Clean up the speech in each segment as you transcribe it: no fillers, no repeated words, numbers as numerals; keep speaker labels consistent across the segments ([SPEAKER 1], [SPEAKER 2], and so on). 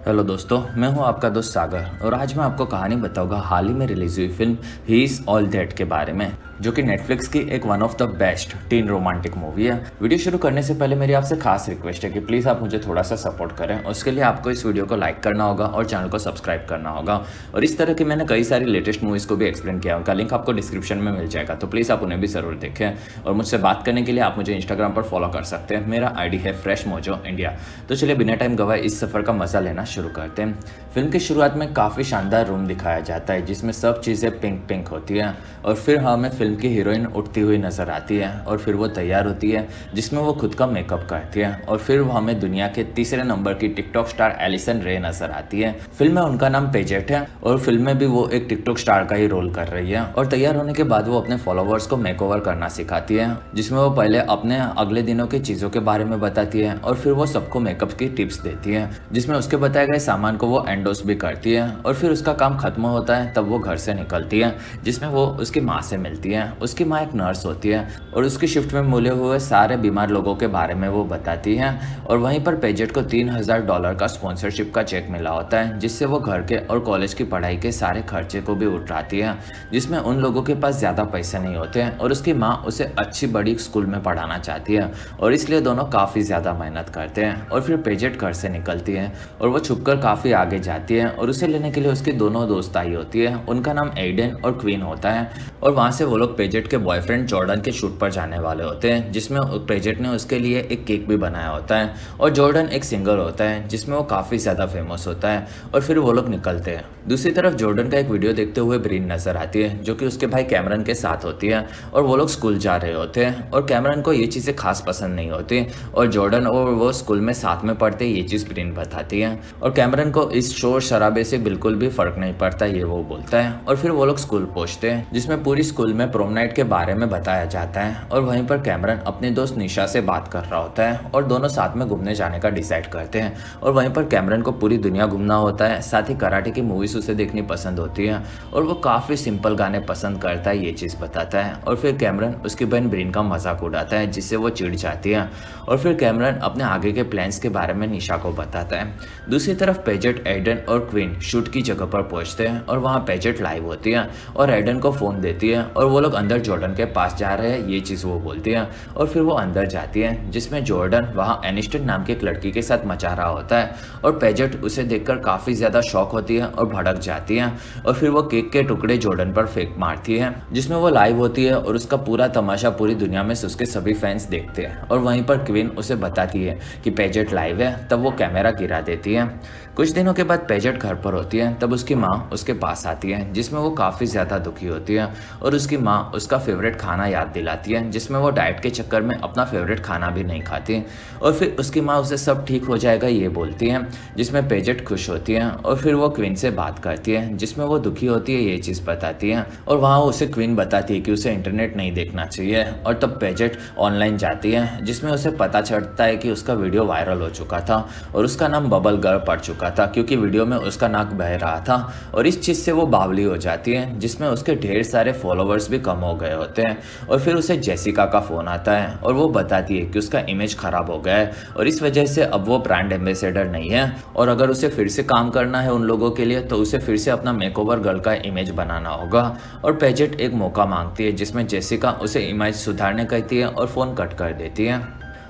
[SPEAKER 1] Hello दोस्तों, मैं हूं आपका दोस्त सागर और आज मैं आपको कहानी बताऊंगा हाल ही में रिलीज हुई film he is all that के बारे में, जो कि नेटफ्लिक्स की एक one of the best tin romantic movie है। वीडियो शुरू करने से पहले मेरी आपसे खास रिक्वेस्ट है कि प्लीज़ आप मुझे थोड़ा सा सपोर्ट करें। उसके लिए आपको इस वीडियो को लाइक करना होगा और चैनल को सब्सक्राइब करना होगा। और इस तरह की मैंने कई सारी लेटेस्ट मूवीज़ को भी एक्सप्लेन किया, उनका लिंक आपको डिस्क्रिप्शन में मिल जाएगा, तो प्लीज़ आप उन्हें भी ज़रूर देखें। और मुझसे बात करने के लिए आप मुझे इंस्टाग्राम पर फॉलो कर सकते हैं। मेरा ID है फ्रेश मोजो इंडिया। तो चलिए बिना टाइम गवाए इस सफ़र का मज़ा लेना शुरू करते हैं। फिल्म की शुरुआत में काफ़ी शानदार रूम दिखाया जाता है जिसमें सब चीज़ें पिंक पिंक होती हैं और फिर हमें फिल्म की हीरोइन उठती हुई नज़र आती है और फिर वो तैयार होती है जिसमें वो खुद का मेकअप करती है और फिर वो हमें दुनिया के तीसरे नंबर की टिकटॉक स्टार एलिसन रे नज़र आती है। फिल्म में उनका नाम पेजेट है और फिल्म में भी वो एक टिकटॉक स्टार का ही रोल कर रही है। और तैयार होने के बाद वो अपने फॉलोवर्स को मेकओवर करना सिखाती है जिसमें वो पहले अपने अगले दिनों की चीज़ों के बारे में बताती है और फिर वो सबको मेकअप की टिप्स देती है जिसमें उसके बताए गए सामान को वो एंडोस भी करती है। और फिर उसका काम खत्म होता है तब वो घर से निकलती है जिसमें वो उसकी माँ से मिलती है। उसकी माँ एक नर्स होती है और उसकी शिफ्ट में मिले हुए सारे बीमार लोगों के बारे में वो बताती है। और वहीं पर पेजेट को $3000 का स्पॉन्सरशिप का चेक मिला होता है जिससे वो घर के और कॉलेज की पढ़ाई के सारे खर्चे को भी उठाती है, जिसमें उन लोगों के पास ज़्यादा पैसे नहीं होते हैं और उसकी माँ उसे अच्छी बड़ी स्कूल में पढ़ाना चाहती है और इसलिए दोनों काफ़ी ज़्यादा मेहनत करते हैं। और फिर पेजेट घर से निकलती है और वो छुपकर काफ़ी आगे जाती है और उसे लेने के लिए उसकी दोनों दोस्त आई होती है। उनका नाम एडन और क्वीन होता है और वहाँ से वो लोग पेजेट के बॉयफ्रेंड जॉर्डन के शूट पर जाने वाले होते हैं जिसमें पेजेट ने उसके लिए एक केक भी बनाया होता है। और जॉर्डन एक सिंगर होता है जिसमें वो काफ़ी ज़्यादा फेमस होता है और फिर वो लोग निकलते हैं। दूसरी तरफ जॉर्डन का एक वीडियो देखते हुए ब्रीन नजर आती है जो कि उसके भाई कैमरन के साथ होती है और वो लोग स्कूल जा रहे होते हैं और कैमरन को ये चीज़ें खास पसंद नहीं होती और जॉर्डन और वो स्कूल में साथ में पढ़ते ये चीज़ ब्रीन बताती है और कैमरन को इस शोर शराबे से बिल्कुल भी फर्क नहीं पड़ता, ये वो बोलता है। और फिर वो लोग स्कूल पहुंचते हैं जिसमें पूरी स्कूल में प्रोम नाइट के बारे में बताया जाता है और वहीं पर कैमरन अपने दोस्त निशा से बात कर रहा होता है और दोनों साथ में घूमने जाने का डिसाइड करते हैं। और वहीं पर कैमरन को पूरी दुनिया घूमना होता है, साथ ही कराटे की मूवीज उसे देखनी पसंद होती है और वो काफ़ी सिंपल गाने पसंद करता है, ये चीज़ बताता है। और फिर कैमरन उसकी बहन ब्रीन का मजाक उड़ाता है जिससे वो चिढ़ जाती है और फिर कैमरन अपने आगे के प्लान्स के बारे में निशा को बताता है। दूसरी तरफ पेजेट, एडन और क्वीन शूट की जगह पर पहुंचते हैं और वहाँ पेजेट लाइव होती है और एडन को फ़ोन देती है और वो लोग अंदर जॉर्डन के पास जा रहे हैं, ये चीज़ वो बोलती है। और फिर वो अंदर जाती है जिसमें जॉर्डन वहाँ एनिस्टन नाम की एक लड़की के साथ मचा रहा होता है और पेजेट उसे देखकर काफ़ी ज़्यादा शॉक होती है और भड़क जाती है और फिर वो केक के टुकड़े जॉर्डन पर फेंक मारती है जिसमें वो लाइव होती है और उसका पूरा तमाशा पूरी दुनिया में उसके सभी फैंस देखते हैं। और वहीं पर क्वीन उसे बताती है कि पेजेट लाइव है, तब वो कैमरा गिरा देती है। कुछ दिनों के बाद पेजेट घर पर होती है तब उसकी माँ उसके पास आती है जिसमें वो काफ़ी ज़्यादा दुखी होती है और उसकी माँ उसका फेवरेट खाना याद दिलाती है जिसमें वो डाइट के चक्कर में अपना फेवरेट खाना भी नहीं खाती। और फिर उसकी माँ उसे सब ठीक हो जाएगा ये बोलती है जिसमें पेजेट खुश होती है और फिर वो क्वीन से बात करती है जिसमें वो दुखी होती है, ये चीज़ बताती है। और वहाँ उसे क्वीन बताती है कि उसे इंटरनेट नहीं देखना चाहिए और तब पेजेट ऑनलाइन जाती है जिसमें उसे पता चलता है कि उसका वीडियो वायरल हो चुका था और उसका नाम बबल गर्ल पड़ चुका था क्योंकि वीडियो में उसका नाक बह रहा था। और इस चीज़ से वो बावली हो जाती है जिसमें उसके ढेर सारे फॉलोवर्स भी कम हो गए होते हैं। और फिर उसे जेसिका का फ़ोन आता है और वो बताती है कि उसका इमेज ख़राब हो गया है और इस वजह से अब वो ब्रांड एम्बेसडर नहीं है और अगर उसे फिर से काम करना है उन लोगों के लिए तो उसे फिर से अपना मेकओवर गर्ल का इमेज बनाना होगा। और पेजेट एक मौका मांगती है जिसमें जेसिका उसे इमेज सुधारने कहती है और फ़ोन कट कर देती है।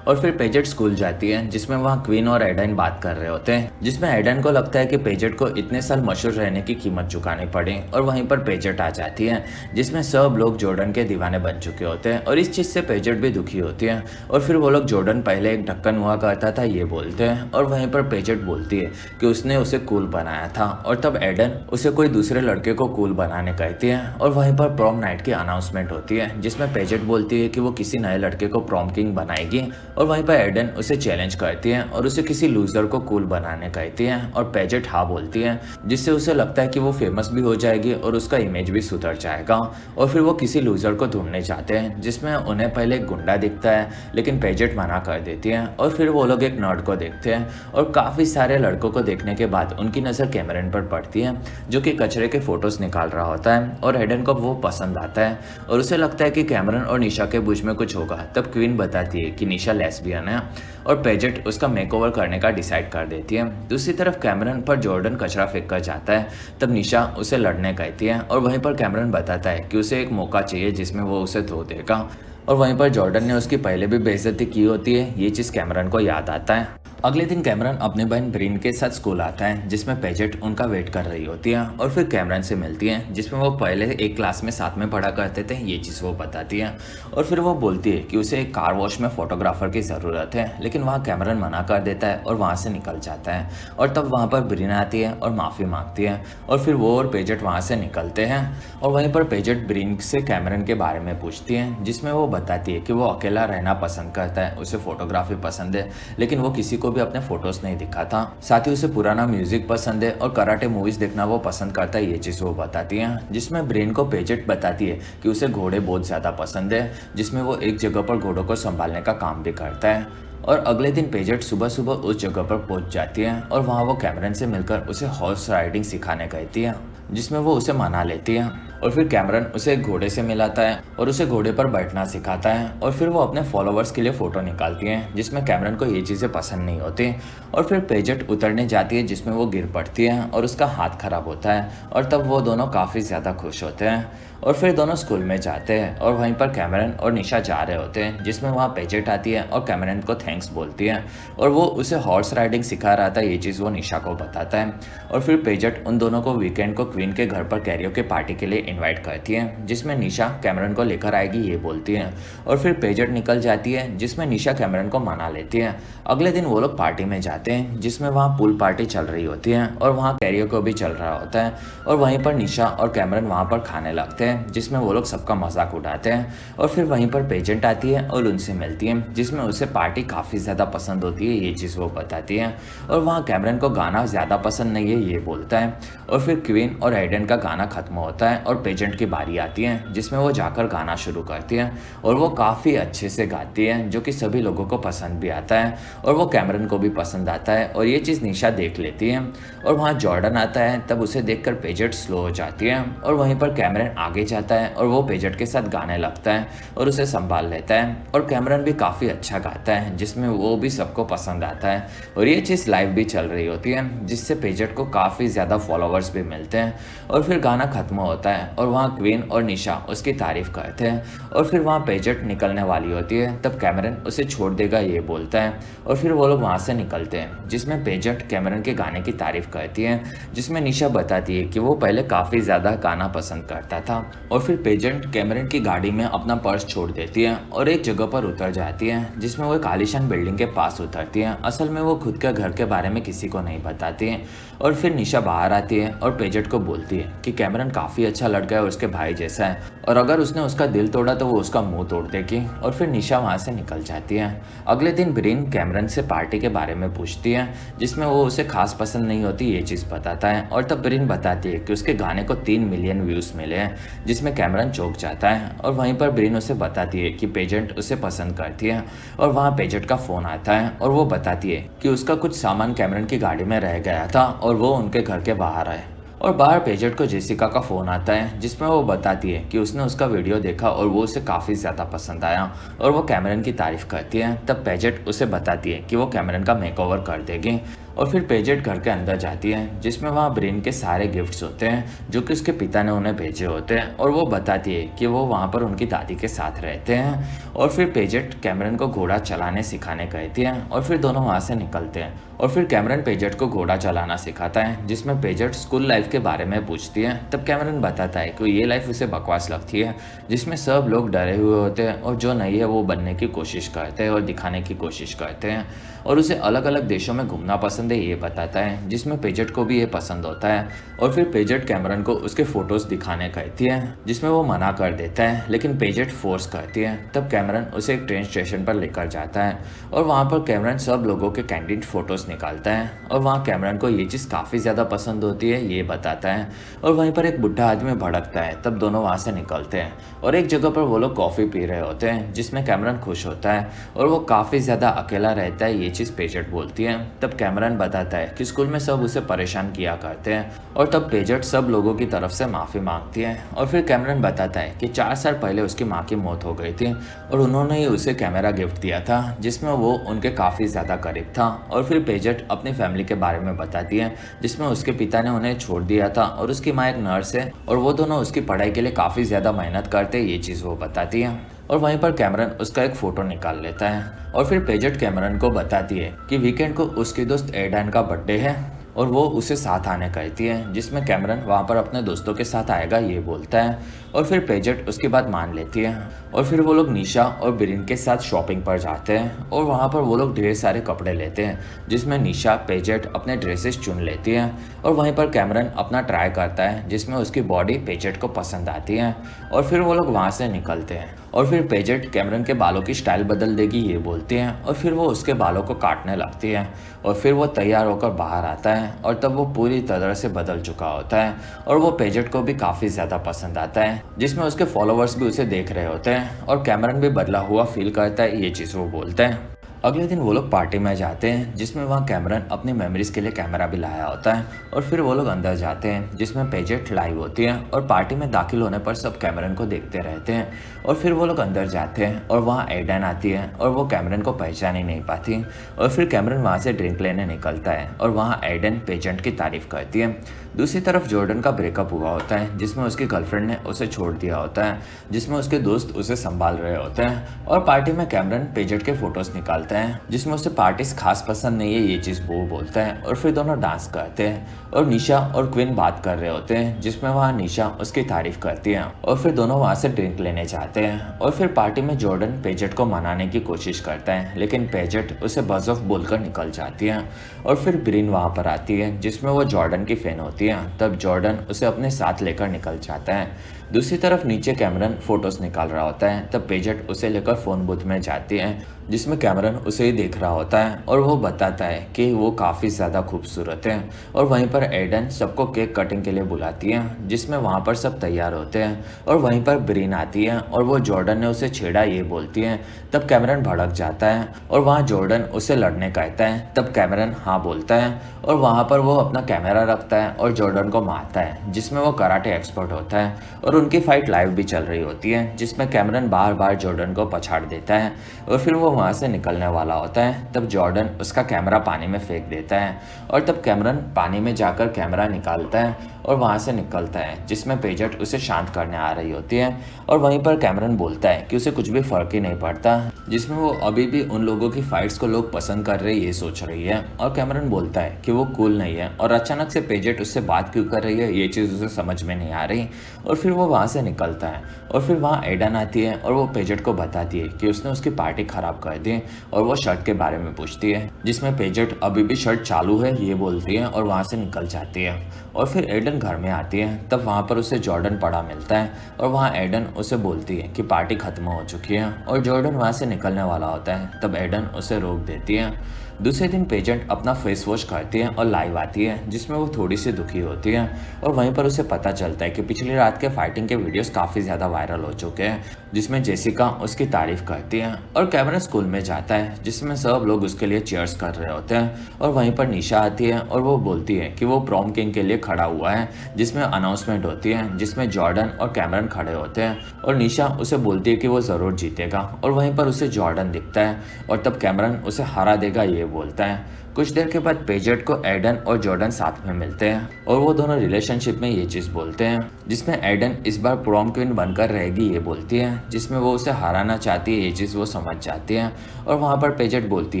[SPEAKER 1] और फिर पेजेट स्कूल जाती है जिसमें वहाँ क्वीन और एडन बात कर रहे होते हैं जिसमें एडन को लगता है कि पेजेट को इतने साल मशहूर रहने की कीमत चुकानी पड़ी। और वहीं पर पेजेट आ जाती है जिसमें सब लोग जॉर्डन के दीवाने बन चुके होते हैं और इस चीज़ से पेजेट भी दुखी होती है। और फिर वो लोग जॉर्डन पहले एक ढक्कन हुआ करता था ये बोलते हैं और वहीं पर पेजेट बोलती है कि उसने उसे कूल बनाया था और तब एडन उसे कोई दूसरे लड़के को कूल बनाने कहती है। और वहीं पर प्रॉम नाइट की अनाउंसमेंट होती है जिसमें पेजेट बोलती है कि वो किसी नए लड़के को प्रॉम किंग बनाएगी और वहीं पर एडन उसे चैलेंज करती है और उसे किसी लूजर को कूल बनाने कहती है और पेजेट हाँ बोलती है जिससे उसे लगता है कि वो फेमस भी हो जाएगी और उसका इमेज भी सुधर जाएगा। और फिर वो किसी लूजर को ढूंढने जाते हैं जिसमें उन्हें पहले एक गुंडा दिखता है लेकिन पेजेट मना कर देती है। और फिर वो लोग एक नर्ड को देखते हैं और काफ़ी सारे लड़कों को देखने के बाद उनकी नज़र कैमरन पर पड़ती है जो कि कचरे के फोटोज निकाल रहा होता है और एडन को वो पसंद आता है और उसे लगता है कि कैमरन और निशा के बीच में कुछ होगा। तब क्वीन बताती है कि निशा लेस्बियन है और पेजेट उसका मेकओवर करने का डिसाइड कर देती है। दूसरी तरफ कैमरन पर जॉर्डन कचरा फेंक कर जाता है, तब निशा उसे लड़ने कहती है और वहीं पर कैमरन बताता है कि उसे एक मौका चाहिए जिसमें वो उसे धो देगा। और वहीं पर जॉर्डन ने उसकी पहले भी बेइज्जती की होती है, ये चीज़ कैमरन को याद आता है। अगले दिन कैमरन अपने बहन ब्रीन के साथ स्कूल आता है, जिसमें पेजेट उनका वेट कर रही होती है और फिर कैमरन से मिलती है, जिसमें वो पहले एक क्लास में साथ में पढ़ा करते थे, ये चीज़ वो बताती है। और फिर वो बोलती है कि उसे एक कार वॉश में फोटोग्राफर की ज़रूरत है, लेकिन वहाँ कैमरन मना कर देता है और वहाँ से निकल जाता है। और तब वहाँ पर ब्रीन आती है और माफ़ी मांगती है और फिर वो और पेजेट वहाँ से निकलते हैं। और वहीं पर पेजेट ब्रीन से कैमरन के बारे में पूछती है, जिसमें वो बताती है कि वो अकेला रहना पसंद करता है, उसे फोटोग्राफी पसंद है, लेकिन वो किसी को भी अपने फोटोज नहीं दिखाता। साथ ही उसे पुराना म्यूजिक पसंद है और कराटे मूवीज देखना वो पसंद करता है, ये चीज़ वो बताती है। जिसमें ब्रेन को पेजेट बताती है कि उसे घोड़े बहुत ज़्यादा पसंद है, जिसमें वो एक जगह पर घोड़ों को संभालने का काम भी करता है। और अगले दिन पेजेट सुबह सुबह उस जगह पर पहुंच जाती है और वहाँ वो कैमरन से मिलकर उसे हॉर्स राइडिंग सिखाने कहती है, जिसमें वो उसे मना लेती है। और फिर कैमरन उसे एक घोड़े से मिलाता है और उसे घोड़े पर बैठना सिखाता है। और फिर वो अपने फॉलोअर्स के लिए फ़ोटो निकालती हैं, जिसमें कैमरन को ये चीज़ें पसंद नहीं होती। और फिर पेजेट उतरने जाती है, जिसमें वो गिर पड़ती है और उसका हाथ खराब होता है और तब वो दोनों काफ़ी ज़्यादा खुश होते हैं। और फिर दोनों स्कूल में जाते हैं और वहीं पर कैमरन और निशा जा रहे होते हैं, जिसमें वहाँ पेजेट आती है और कैमरन को थैंक्स बोलती है और वो उसे हॉर्स राइडिंग सिखा रहा था, ये चीज़ वो निशा को बताता है। और फिर पेजेट उन दोनों को वीकेंड को क्वीन के घर पर कैरियोके पार्टी के लिए इन्वाइट करती है, जिसमें निशा कैमरन को लेकर आएगी, ये बोलती है। और फिर पेजेट निकल जाती है, जिसमें निशा कैमरन को मना लेती है। अगले दिन वो लोग पार्टी में जाते हैं, जिसमें वहाँ पूल पार्टी चल रही होती है और वहाँ कैरियोके भी चल रहा होता है। और वहीं पर निशा और कैमरन वहाँ पर खाने लगते हैं, जिसमें वो लोग सबका मजाक उड़ाते हैं। और फिर वहीं पर पेजेंट आती है और उनसे मिलती है, जिसमें उसे पार्टी काफ़ी ज़्यादा पसंद होती है, ये चीज़ वो बताती है। और वहाँ कैमरन को गाना ज़्यादा पसंद नहीं है, ये बोलता है। और फिर क्वीन और एडन का गाना खत्म होता है और पेजेंट की बारी आती है, जिसमें वो जाकर गाना शुरू करती है और वो काफ़ी अच्छे से गाती है, जो कि सभी लोगों को पसंद भी आता है और वो कैमरन को भी पसंद आता है। और ये चीज़ निशा देख लेती है। और वहाँ जॉर्डन आता है, तब उसे देखकर पेजेंट स्लो हो जाती है और वहीं पर कैमरन आगे जाता है और वो पेजेंट के साथ गाने लगता है और उसे संभाल लेता है। और कैमरन भी काफ़ी अच्छा गाता है, जिसमें वो भी सबको पसंद आता है। और ये चीज़ लाइव भी चल रही होती है, जिससे पेजेंट को काफ़ी ज़्यादा फॉलोअर्स भी मिलते हैं। और फिर गाना खत्म होता है और वहाँ क्वीन और निशा उसकी तारीफ करते हैं। और फिर वहाँ पेजेंट निकलने वाली होती है, तब कैमरन उसे छोड़ देगा, ये बोलता है। और फिर वो लोग वहाँ से निकलते हैं, जिसमें पेजेंट कैमरन के गाने की तारीफ करती है, जिसमें निशा बताती है कि वो पहले काफ़ी ज़्यादा गाना पसंद करता था। और फिर पेजेंट कैमरन की गाड़ी में अपना पर्स छोड़ देती है और एक जगह पर उतर जाती है, जिसमें वो एक आलीशान बिल्डिंग के पास उतरती है। असल में वो खुद के घर के बारे में किसी को नहीं बताती है। और फिर निशा बाहर आती है और पेजेंट को बोलती है कि कैमरन काफ़ी अच्छा लड़का है और उसके भाई जैसा है, और अगर उसने उसका दिल तोड़ा तो वो उसका मुंह तोड़ देगी। और फिर निशा वहाँ से निकल जाती है। अगले दिन ब्रीन कैमरन से पार्टी के बारे में पूछती है, जिसमें वो उसे खास पसंद नहीं होती, ये चीज़ बताता है। और तब ब्रीन बताती है कि उसके गाने को 3 मिलियन व्यूज़ मिले हैं, जिसमें कैमरन चौंक जाता है। और वहीं पर ब्रीन उसे बताती है कि पेजेंट उसे पसंद करती है। और वहाँ पेजेंट का फ़ोन आता है और वो बताती है कि उसका कुछ सामान कैमरन की गाड़ी में रह गया था और वो उनके घर के बाहर आए। और बाहर पेजेंट को जेसिका का फ़ोन आता है, जिसमें वो बताती है कि उसने उसका वीडियो देखा और वो उसे काफ़ी ज़्यादा पसंद आया और वो कैमरन की तारीफ़ करती है। तब पेजेंट उसे बताती है कि वो कैमरन का मेकओवर कर देगी। और फिर पेजेंट घर के अंदर जाती है, जिसमें वहाँ ब्रेन के सारे गिफ्ट्स होते हैं जो कि उसके पिता ने उन्हें भेजे होते हैं। और वो बताती है कि वो वहाँ पर उनकी दादी के साथ रहते हैं। और फिर पेजेंट कैमरन को घोड़ा चलाने सिखाने कहती है और फिर दोनों वहाँ से निकलते हैं। और फिर कैमरन पेजेंट को घोड़ा चलाना सिखाता है, जिसमें पेजेंट स्कूल लाइफ के बारे में पूछती है। तब कैमरन बताता है कि ये लाइफ उसे बकवास लगती है, जिसमें सब लोग डरे हुए होते हैं और जो नहीं है वो बनने की कोशिश करते हैं और दिखाने की कोशिश करते हैं। और उसे अलग अलग देशों में घूमना पसंद है, ये बताता है, जिसमें पेजेंट को भी ये पसंद होता है। और फिर पेजेंट कैमरन को उसके फ़ोटोज़ दिखाने कहती है, जिसमें वो मना कर देता है, लेकिन पेजेंट फोर्स करती है। तब कैमरन उसे एक ट्रेन स्टेशन पर लेकर जाता है और वहाँ पर कैमरन सब लोगों के कैंडिड फ़ोटोज़ निकालता है। और वहाँ कैमरन को ये चीज़ काफ़ी ज़्यादा पसंद होती है, ये बताता है। और वहीं पर एक बुढ़ा आदमी भड़कता है, तब दोनों वहाँ से निकलते हैं और एक जगह पर वो लोग कॉफ़ी पी रहे होते हैं, जिसमें कैमरन खुश होता है और वो काफ़ी ज़्यादा अकेला रहता है, ये चीज़ पेजेट बोलती है। तब कैमरन बताता है कि स्कूल में सब उसे परेशान किया करते हैं और तब पेजेट सब लोगों की तरफ से माफ़ी मांगती है। और फिर कैमरन बताता है कि 4 साल पहले उसकी माँ की मौत हो गई थी और उन्होंने ही उसे कैमरा गिफ्ट दिया था जिसमें वो उनके काफ़ी ज़्यादा करीब था। और फिर पेजेट अपनी फैमिली के बारे में बताती है जिसमें उसके पिता ने उन्हें छोड़ दिया था और उसकी माँ एक नर्स है और वो दोनों उसकी पढ़ाई के लिए काफ़ी ज़्यादा मेहनत करते, ये चीज़ वो बताती है। और वहीं पर कैमरन उसका एक फ़ोटो निकाल लेता है और फिर पेजेट कैमरन को बताती है कि वीकेंड को उसकी दोस्त एडन का बर्थडे है और वो उसे साथ आने कहती है, जिसमें कैमरन वहाँ पर अपने दोस्तों के साथ आएगा ये बोलता है। और फिर पेजेट उसकी बात मान लेती है और फिर वो लोग निशा और ब्रिन के साथ शॉपिंग पर जाते हैं और वहाँ पर वो लोग ढेर सारे कपड़े लेते हैं जिसमें निशा पेजेट अपने ड्रेसेस चुन लेती है और वहीं पर कैमरन अपना ट्राई करता है जिसमें उसकी बॉडी पेजेट को पसंद आती है और फिर वो लोग वहाँ से निकलते हैं। और फिर पेजेट कैमरन के बालों की स्टाइल बदल देगी ये बोलती है और फिर वो उसके बालों को काटने लगती है और फिर वो तैयार होकर बाहर आता है और तब वो पूरी तरह से बदल चुका होता है और वो पेजेट को भी काफ़ी ज़्यादा पसंद आता है जिसमें उसके फॉलोअर्स भी उसे देख रहे होते हैं और कैमरन भी बदला हुआ फील करता है, ये चीज़ वो बोलते हैं। अगले दिन वो लोग पार्टी में जाते हैं जिसमें वहाँ कैमरन अपनी मेमोरीज के लिए कैमरा भी लाया होता है और फिर वो लोग अंदर जाते हैं जिसमें पेजेट लाइव होती है और पार्टी में दाखिल होने पर सब कैमरन को देखते रहते हैं और फिर वो लोग अंदर जाते हैं और वहाँ एडन आती है और वो कैमरन को पहचान ही नहीं पाती और फिर कैमरन वहाँ से ड्रिंक लेने निकलता है और वहाँ एडन पेजेंट की तारीफ करती है। दूसरी तरफ जॉर्डन का ब्रेकअप हुआ होता है जिसमें उसकी गर्लफ्रेंड ने उसे छोड़ दिया होता है, जिसमें उसके दोस्त उसे संभाल रहे होते हैं और पार्टी में कैमरन पेजेट के फोटोज निकालता है जिसमें उसे पार्टीज खास पसंद नहीं है, ये चीज़ वो बोलता है। और फिर दोनों डांस करते हैं और निशा और क्विन बात कर रहे होते हैं जिसमें वहाँ निशा उसकी तारीफ करती है और फिर दोनों वहाँ से ड्रिंक लेने जाते हैं। और फिर पार्टी में जॉर्डन पेजेट को मनाने की कोशिश करता है लेकिन पेजेट उसे बज ऑफ बोलकर निकल जाती है। और फिर ब्रिन वहाँ पर आती है जिसमें वो जॉर्डन की फैन होती है, तब जॉर्डन उसे अपने साथ लेकर निकल जाता है। दूसरी तरफ नीचे कैमरन फोटोज निकाल रहा होता है, तब पेजेट उसे लेकर फोन बूथ में जाती है जिसमें कैमरन उसे ही देख रहा होता है और वो बताता है कि वो काफ़ी ज़्यादा खूबसूरत है। और वहीं पर एडन सबको केक कटिंग के लिए बुलाती है जिसमें वहाँ पर सब तैयार होते हैं और वहीं पर ब्रिन आती है और वो जॉर्डन ने उसे छेड़ा ये बोलती है। तब कैमरन भड़क जाता है और वहाँ जॉर्डन उसे लड़ने कहता है, तब कैमरन हाँ बोलता है और वहाँ पर वो अपना कैमरा रखता है और जॉर्डन को मारता है जिसमें वो कराटे एक्सपर्ट होता है और उनकी फाइट लाइव भी चल रही होती है जिसमें कैमरन बार बार जॉर्डन को पछाड़ देता है और फिर वो वहाँ से निकलने वाला होता है। तब जॉर्डन उसका कैमरा पानी में फेंक देता है और तब कैमरन पानी में जाकर कैमरा निकालता है और वहाँ से निकलता है जिसमें पेजेट उसे शांत करने आ रही होती है। और वहीं पर कैमरन बोलता है कि उसे कुछ भी फर्क ही नहीं पड़ता, जिसमें वो अभी भी उन लोगों की फाइट्स को लोग पसंद कर रहे ये सोच रही है। और कैमरन बोलता है कि वो कूल नहीं है और अचानक से पेजेट उससे बात क्यों कर रही है ये चीज़ उसे समझ में नहीं आ रही। और फिर वो वहाँ से निकलता है और फिर वहाँ एडन आती है और वो पेजेट को बताती है कि उसने उसकी पार्टी ख़राब कर दी और वो शर्ट के बारे में पूछती है जिसमें पेजेट अभी भी शर्ट चालू है ये बोलती है और वहाँ से निकल जाती है। और फिर एडन घर में आती है, तब वहाँ पर उसे जॉर्डन पड़ा मिलता है और वहाँ एडन उसे बोलती है कि पार्टी खत्म हो चुकी है और जॉर्डन वहाँ से निकलने वाला होता है, तब एडन उसे रोक देती है। दूसरे दिन पेजेंट अपना फेस वॉश करती है और लाइव आती है जिसमें वो थोड़ी सी दुखी होती है और वहीं पर उसे पता चलता है कि पिछली रात के फाइटिंग के वीडियोस काफ़ी ज़्यादा वायरल हो चुके हैं जिसमें जेसिका उसकी तारीफ करती है। और कैमरन स्कूल में जाता है जिसमें सब लोग उसके लिए चीयर्स कर रहे होते हैं और वहीं पर निशा आती है और वो बोलती है कि वो प्रॉम किंग के लिए खड़ा हुआ है जिसमें अनाउंसमेंट होती है जिसमें जॉर्डन और कैमरन खड़े होते हैं और निशा उसे बोलती है कि वो ज़रूर जीतेगा और वहीं पर उसे जॉर्डन दिखता है और तब कैमरन उसे हरा देगा ये बोलता है। कुछ देर के बाद पेजेट को एडन और जॉर्डन साथ में मिलते हैं और वो दोनों रिलेशनशिप में ये चीज़ बोलते हैं जिसमें एडन इस बार प्रॉम क्वीन बनकर रहेगी ये बोलती है जिसमें वो उसे हराना चाहती है ये चीज़ वो समझ जाती है। और वहाँ पर पेजेट बोलती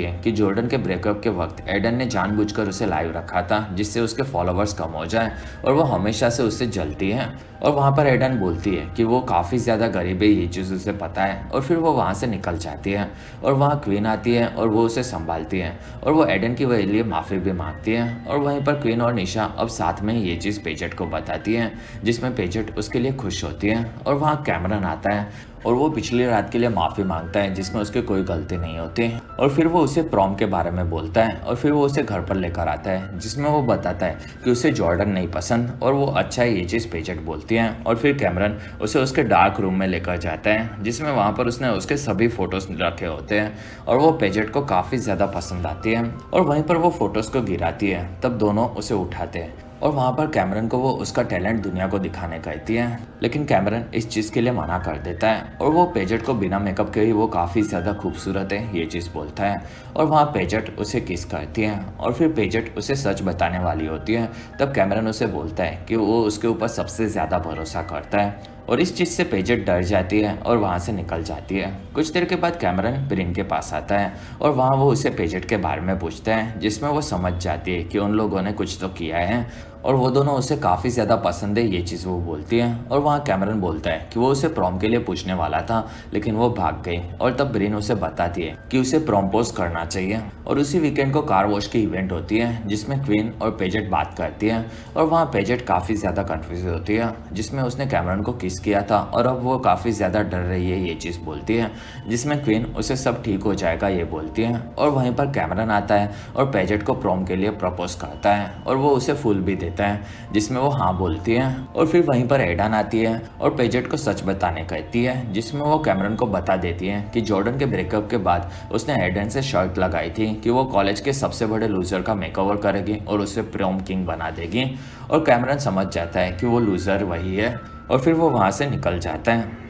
[SPEAKER 1] है कि जॉर्डन के ब्रेकअप के वक्त एडन ने जानबूझकर उसे लाइव रखा था जिससे उसके फॉलोवर्स कम हो जाए और वो हमेशा से उससे जलती है। और वहाँ पर एडन बोलती है कि वो काफ़ी ज़्यादा गरीब है ये चीज़ उसे पता है और फिर वो वहाँ से निकल जाती है और वहाँ क्वीन आती है और वो उसे संभालती है और वो एडन की वजह लिए माफ़ी भी मांगती है। और वहीं पर क्वीन और निशा अब साथ में ये चीज़ पेजेट को बताती है जिसमें पेजेट उसके लिए खुश होती है। और वहाँ कैमरन आता है और वो पिछली रात के लिए माफ़ी मांगता है जिसमें उसकी कोई गलती नहीं होती। और फिर वो उसे प्रॉम के बारे में बोलता है और फिर वो उसे घर पर लेकर आता है जिसमें वो बताता है कि उसे जॉर्डन नहीं पसंद और वो अच्छा है ये चीज़ पेजेट बोलती है। और फिर कैमरन उसे उसके डार्क रूम में लेकर जाता है जिसमें वहाँ पर उसने उसके सभी फोटोज रखे होते हैं और वो पेजेट को काफ़ी ज़्यादा पसंद आती है और वहीं पर वो फोटोज़ को गिराती है। तब दोनों उसे उठाते हैं और वहाँ पर कैमरन को वो उसका टैलेंट दुनिया को दिखाने कहती है, लेकिन कैमरन इस चीज़ के लिए मना कर देता है और वो पेजेट को बिना मेकअप के ही वो काफ़ी ज़्यादा खूबसूरत है ये चीज़ बोलता है। और वहाँ पेजेट उसे किस करती है और फिर पेजेट उसे सच बताने वाली होती है। तब कैमरन उसे बोलता है कि वो उसके ऊपर सबसे ज़्यादा भरोसा करता है और इस चीज़ से पेजेट डर जाती है और वहाँ से निकल जाती है। कुछ देर के बाद कैमरन ब्रिन के पास आता है और वहाँ वो उसे पेजेट के बारे में पूछता है जिसमें वो समझ जाती है कि उन लोगों ने कुछ तो किया है और वो दोनों उसे काफ़ी ज़्यादा पसंद है ये चीज़ वो बोलती है। और वहाँ कैमरन बोलता है कि वो उसे प्रॉम के लिए पूछने वाला था लेकिन वो भाग गई। और तब ब्रिन उसे बताती है कि उसे प्रॉम्पोज करना चाहिए। और उसी वीकेंड को कार वॉश की इवेंट होती है जिसमें क्वीन और पेजेट बात करती है और वहाँ पेजेट काफ़ी ज़्यादा कन्फ्यूज होती है जिसमें उसने कैमरन को किस किया था और अब वो काफ़ी ज़्यादा डर रही है ये चीज़ बोलती है, जिसमें क्वीन उसे सब ठीक हो जाएगा ये बोलती है। और वहीं पर कैमरन आता है और पेजेट को प्रॉम के लिए प्रपोज करता है और वो उसे फूल भी देता है जिसमें वो हाँ बोलती है। और फिर वहीं पर एडन आती है और पेजेट को सच बताने कहती है जिसमें वो कैमरन को बता देती है कि जॉर्डन के ब्रेकअप के बाद उसने एडन से शर्त लगाई थी कि वो कॉलेज के सबसे बड़े लूजर का मेकओवर करेगी और उसे प्रॉम किंग बना देगी। और कैमरन समझ जाता है कि वो लूजर वही है और फिर वो वहाँ से निकल जाता है।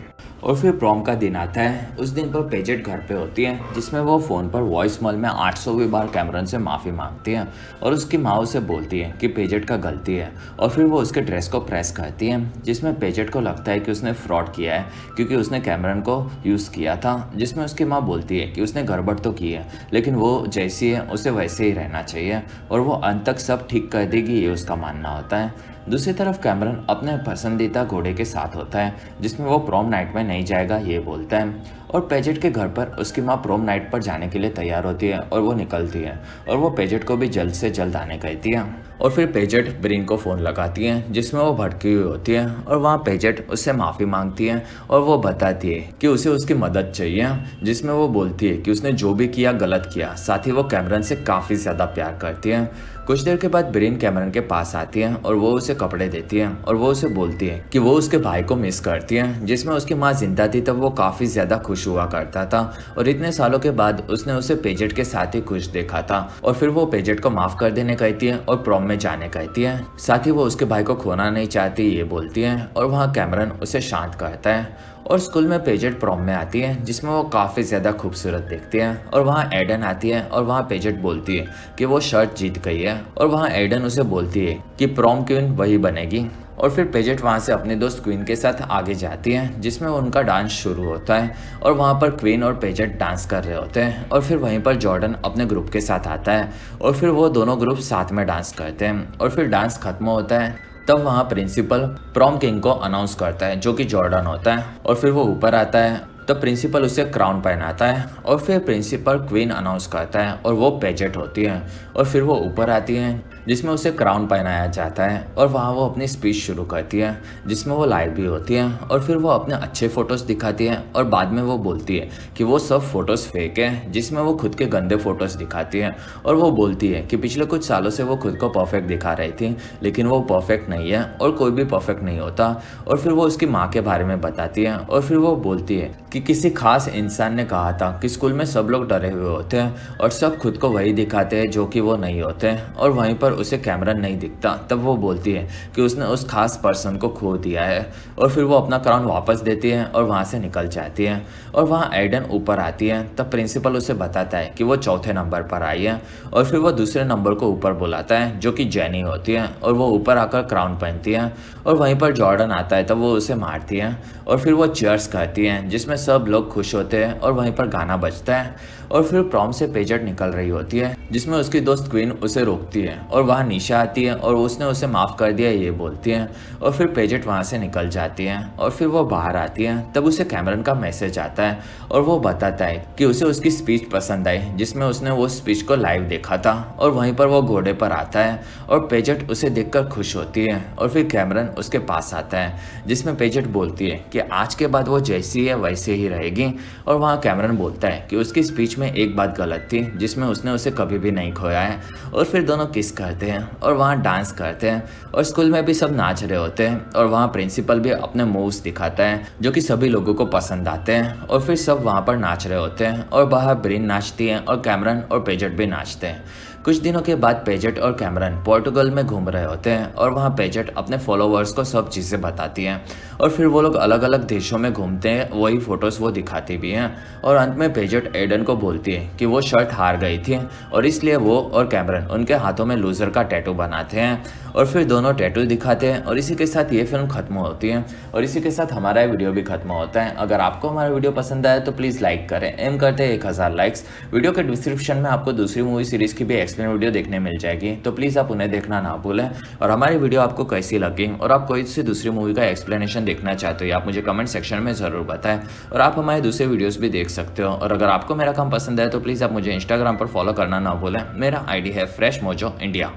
[SPEAKER 1] और फिर प्रॉम का दिन आता है। उस दिन पर पेजेट घर पे होती है जिसमें वो फ़ोन पर वॉइस मेल में 800वीं बार कैमरन से माफ़ी मांगती है और उसकी माँ उसे बोलती है कि पेजेट का गलती है। और फिर वो उसके ड्रेस को प्रेस करती है जिसमें पेजेट को लगता है कि उसने फ्रॉड किया है क्योंकि उसने कैमरन को यूज़ किया था, जिसमें उसकी माँ बोलती है कि उसने गड़बड़ तो की है लेकिन वो जैसी है उसे वैसे ही रहना चाहिए और वो अंत तक सब ठीक कर देगी ये उसका मानना होता है। दूसरी तरफ कैमरन अपने पसंदीदा घोड़े के साथ होता है जिसमें वो प्रॉम नाइट में नहीं जाएगा ये बोलता है। और पेजेट के घर पर उसकी माँ प्रॉम नाइट पर जाने के लिए तैयार होती है और वो निकलती है और वो पेजेट को भी जल्द से जल्द आने कहती है। और फिर पेजेट ब्रिन को फ़ोन लगाती है जिसमें वो भटकी हुई होती है और वहाँ पेजेट उससे माफ़ी मांगती है और वो बताती है कि उसे उसकी मदद चाहिए, जिसमें वो बोलती है कि उसने जो भी किया गलत किया, साथ ही वो कैमरन से काफ़ी ज़्यादा प्यार करती है। कुछ देर के बाद ब्रिन कैमरन के पास आती है और वो उसे कपड़े देती है और वो उसे बोलती है कि वो उसके भाई को मिस करती है, जिसमें उसकी माँ जिंदा थी तब वो काफ़ी ज़्यादा खुश हुआ करता था और इतने सालों के बाद उसने उसे पेजेट के साथ ही खुश देखा था। और फिर वो पेजेट को माफ़ कर देने कहती है और प्रॉम में जाने कहती है, साथ ही वो उसके भाई को खोना नहीं चाहती ये बोलती है। और वहाँ कैमरन उसे शांत करता है। और स्कूल में पेजेट प्रॉम में आती है जिसमें वो काफ़ी ज़्यादा खूबसूरत दिखती है और वहाँ एडन आती है और वहाँ पेजेट बोलती है कि वो शर्ट जीत गई है और वहाँ एडन उसे बोलती है कि प्रॉम क्वीन वही बनेगी। और फिर पेजेट वहाँ से अपने दोस्त क्वीन के साथ आगे जाती है जिसमें उनका डांस शुरू होता है और वहाँ पर क्वीन और पेजेट डांस कर रहे होते हैं। और फिर वहीं पर जॉर्डन अपने ग्रुप के साथ आता है और फिर वो दोनों ग्रुप साथ में डांस करते हैं। और फिर डांस खत्म होता है तब वहाँ प्रिंसिपल प्रॉम किंग को अनाउंस करता है जो कि जॉर्डन होता है। और फिर वो ऊपर आता है तब प्रिंसिपल उसे क्राउन पहनाता है और फिर प्रिंसिपल क्वीन अनाउंस करता है और वो पेजेट होती है। और फिर वो ऊपर आती है जिसमें उसे क्राउन पहनाया जाता है और वहाँ वो अपनी स्पीच शुरू करती है जिसमें वो लाइव भी होती है। और फिर वो अपने अच्छे फ़ोटोज़ दिखाती है और बाद में वो बोलती है कि वो सब फ़ोटोज़ फेक है, जिसमें वो खुद के गंदे फ़ोटोज़ दिखाती है। और वो बोलती है कि पिछले कुछ सालों से वो खुद को परफेक्ट दिखा रही थी लेकिन वो परफेक्ट नहीं है और कोई भी परफेक्ट नहीं होता। और फिर वो उसकी माँ के बारे में बताती है और फिर वो बोलती है कि किसी खास इंसान ने कहा था कि स्कूल में सब लोग डरे हुए होते हैं और सब खुद को वही दिखाते हैं जो कि वो नहीं होते। और वहीं पर उसे कैमरन नहीं दिखता तब वो बोलती है कि उसने उस खास पर्सन को खो दिया है। और फिर वो अपना क्राउन वापस देती है और वहाँ से निकल जाती है। और वहाँ एडन ऊपर आती है तब प्रिंसिपल उसे बताता है कि वो चौथे नंबर पर आई है। और फिर वो दूसरे नंबर को ऊपर बुलाता है जो कि जेनी होती है और वो ऊपर आकर क्राउन पहनती है। और वहीं पर जॉर्डन आता है तब वो उसे मारती है और फिर वो चीयर्स करती है जिसमें सब लोग खुश होते हैं और वहीं पर गाना बजता है। और फिर प्रॉम से पेजेट निकल रही होती है जिसमें उसकी दोस्त क्वीन उसे रोकती है और और वहाँ निशा आती है और उसने उसे माफ़ कर दिया ये बोलती है। और फिर पेजेट वहाँ से निकल जाती है और फिर वो बाहर आती है। तब उसे कैमरन का मैसेज आता है और वो बताता है कि उसे उसकी स्पीच पसंद आई जिसमें उसने वो स्पीच को लाइव देखा था। और वहीं पर वो घोड़े पर आता है और पेजेट उसे देखकर खुश होती है। और फिर कैमरन उसके पास आता है जिसमें पेजेट बोलती है कि आज के बाद वो जैसी है वैसे ही रहेगी। और वहाँ कैमरन बोलता है कि उसकी स्पीच में एक बात गलत थी जिसमें उसने उसे कभी भी नहीं खोया है। और फिर दोनों किस करते हैं और वहाँ डांस करते हैं और स्कूल में भी सब नाच रहे होते हैं। और वहाँ प्रिंसिपल भी अपने मूव्स दिखाता है जो कि सभी लोगों को पसंद आते हैं। और फिर सब वहाँ पर नाच रहे होते हैं और बाहर ब्रिन नाचती है और कैमरन और पेजेट भी नाचते हैं। कुछ दिनों के बाद पेजेट और कैमरन पोर्टुगल में घूम रहे होते हैं और वहाँ पेजेट अपने फॉलोवर्स को सब चीज़ें बताती हैं। और फिर वो लोग अलग अलग देशों में घूमते हैं, वही फोटोज़ वो दिखाती भी हैं। और अंत में पेजेट एडन को बोलती है कि वो शर्ट हार गई थी और इसलिए वो और कैमरन उनके हाथों में लूज़र का टैटू बनाते हैं। और फिर दोनों टैटू दिखाते हैं और इसी के साथ ये फिल्म खत्म होती है और इसी के साथ हमारा वीडियो भी खत्म होता है। अगर आपको हमारा वीडियो पसंद आया तो प्लीज़ लाइक करें, एम करते हैं 1000 लाइक्स। वीडियो के डिस्क्रिप्शन में आपको दूसरी मूवी सीरीज़ की भी एक्सप्लेन वीडियो देखने मिल जाएगी, तो प्लीज़ आप उन्हें देखना ना भूलें। और हमारी वीडियो आपको कैसी लगी और आप कोई सी दूसरी मूवी का एक्सप्लेनेशन देखना चाहते हो आप मुझे कमेंट सेक्शन में ज़रूर बताएं। और आप हमारे दूसरे वीडियोस भी देख सकते हो। और अगर आपको मेरा काम पसंद है तो प्लीज़ आप मुझे इंस्टाग्राम पर फॉलो करना ना भूलें। मेरा आईडी है फ्रेश मोजो इंडिया।